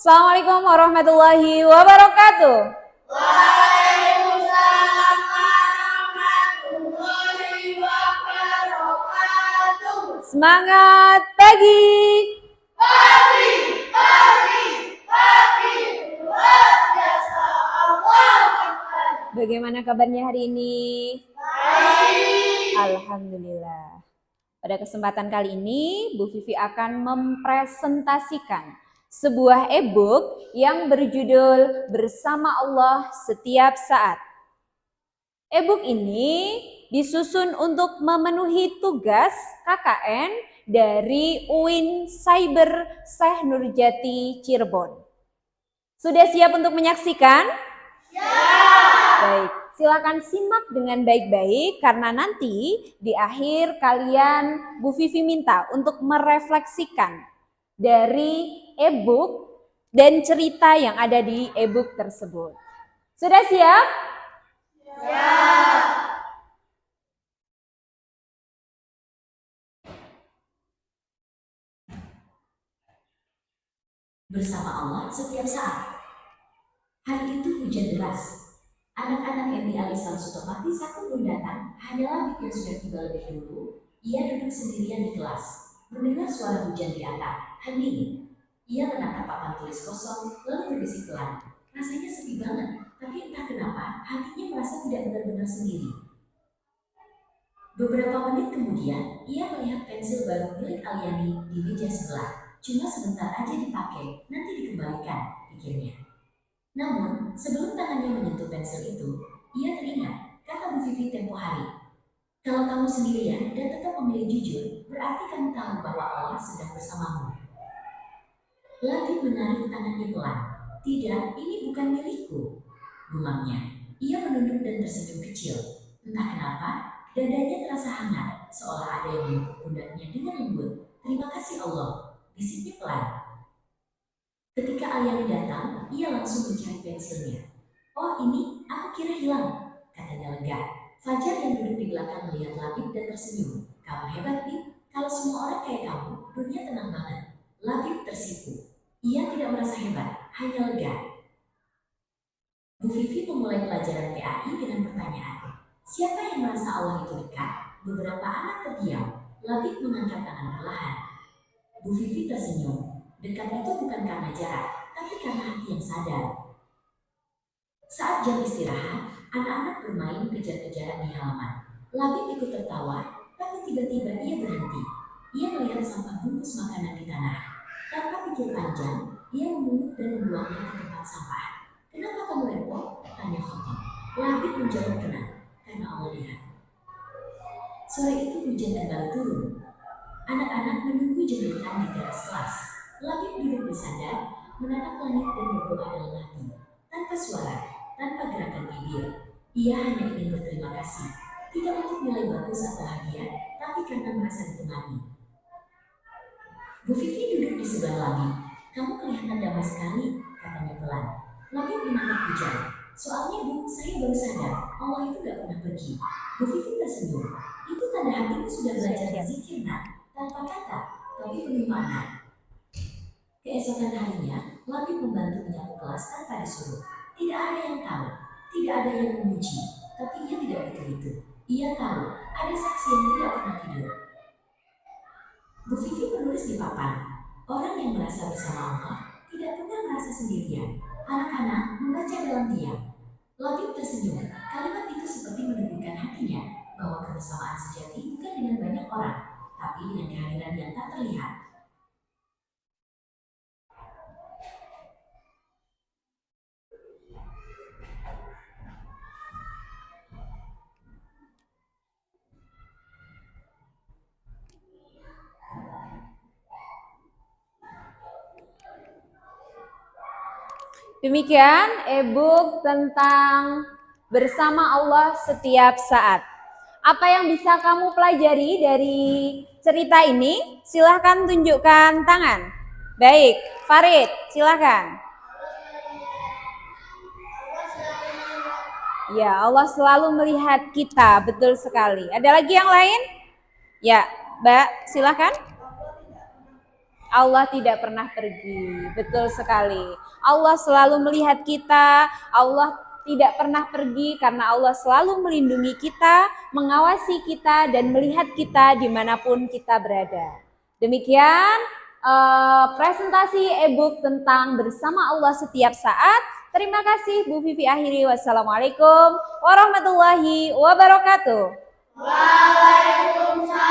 Assalamualaikum warahmatullahi wabarakatuh. Waalaikumsalam warahmatullahi wabarakatuh. Semangat pagi. Pagi, pagi, pagi, luar biasa. Allahu Akbar. Bagaimana kabarnya hari ini? Baik. Alhamdulillah. Pada kesempatan kali ini, Bu Vivi akan mempresentasikan sebuah e-book yang berjudul Bersama Allah Setiap Saat. E-book ini disusun untuk memenuhi tugas KKN dari UIN Cyber Syekh Nurjati Cirebon. Sudah siap untuk menyaksikan? Siap. Baik, silakan simak dengan baik-baik karena nanti di akhir kalian Bu Vivi minta untuk merefleksikan dari e-book dan cerita yang ada di e-book tersebut. Sudah siap? Siap. Bersama Allah setiap saat. Hari itu hujan deras. Anak-anak MI Al-Islam Sutopathi satu pun datang, hanyalah Labib yang sudah tiba lebih dulu. Ia duduk sendirian di kelas, mendengar suara hujan di atap, hening. Ia menatap papan tulis kosong, lalu berbisik pelan. Rasanya sepi banget, tapi entah kenapa hatinya merasa tidak benar-benar sendiri. Beberapa menit kemudian, ia melihat pensil baru milik Aliani di meja sebelah. Cuma sebentar aja dipakai, nanti dikembalikan, pikirnya. Namun, sebelum tangannya menyentuh pensil itu, ia teringat kata Bu Vivi tempo hari. Kalau kamu sendirian dan tetap memilih jujur, berarti kamu tahu bahwa Allah sedang bersamamu. Labib menarik tangannya pelan. Tidak, ini bukan milikku, gumamnya. Ia menunduk dan tersenyum kecil. Entah kenapa, dadanya terasa hangat, seolah ada yang menepuk pundaknya dengan lembut. Terima kasih Allah, bisiknya pelan. Ketika Aliani datang, ia langsung mencari pensilnya. Oh ini, aku kira hilang, katanya lega. Fajar yang duduk di belakang melihat Labib dan tersenyum. Kamu hebat, Bib. Kalau semua orang kayak kamu, dunia tenang banget. Labib tersipu. Ia tidak merasa hebat, hanya lega. Bu Vivi memulai pelajaran PAI dengan pertanyaan. Siapa yang merasa Allah itu dekat? Beberapa anak terdiam. Labib mengangkat tangan perlahan. Bu Vivi tersenyum. Dekat itu bukan karena jarak, tapi karena hati yang sadar. Saat jam istirahat, anak-anak bermain kejar-kejaran di halaman. Labib ikut tertawa, tapi tiba-tiba ia berhenti. Ia melihat sampah bungkus makanan di tanah. Tanpa pikir panjang, ia memungut dan membuangnya ke tempat sampah. Kenapa kamu repot? Tanya Khotim. Labib menjawab tenang, karena Allah lihat. Sore itu hujan kembali turun. Anak-anak menunggu jemputan di teras kelas. Labib duduk bersandar, menatap langit dan berdoa dalam hati. Tanpa suara, tanpa gerakan bibir. Ia hanya ingin berterima kasih. Tidak untuk nilai bagus atau hadiah, tapi karena merasa ditemani. Bu Vivi duduk di sebelah Labib. Kamu kelihatan damai sekali, katanya pelan. Labib menatap hujan. Soalnya Bu, saya baru sadar, Allah itu gak pernah pergi. Bu Vivi tersenyum. Itu tanda hatimu sudah belajar berzikir, nak. Tanpa kata, tapi penuh makna. Keesokan harinya, Labib membantu menyapu kelas tanpa disuruh. Tidak ada yang tahu, tidak ada yang memuji, tapi ia tidak itu. Ia tahu, ada saksi yang tidak pernah tidur. Bu Vivi menulis di papan, orang yang merasa bersama Allah tidak pernah merasa sendirian. Anak-anak membaca dalam diam. Labib tersenyum, kalimat itu seperti menunjukkan hatinya bahwa kebersamaan sejati bukan dengan banyak orang, tapi dengan kehadiran yang tak terlihat. Demikian e-book tentang Bersama Allah Setiap Saat. Apa yang bisa kamu pelajari dari cerita ini? Silahkan tunjukkan tangan. Baik, Farid, silahkan. Ya, Allah selalu melihat kita, betul sekali. Ada lagi yang lain? Ya, Mbak, silahkan. Allah tidak pernah pergi. Betul sekali. Allah selalu melihat kita. Allah tidak pernah pergi karena Allah selalu melindungi kita, mengawasi kita, dan melihat kita dimanapun kita berada. Demikian presentasi e-book tentang bersama Allah setiap saat. Terima kasih Bu Vivi akhiri. Wassalamualaikum warahmatullahi wabarakatuh. Waalaikumsalam.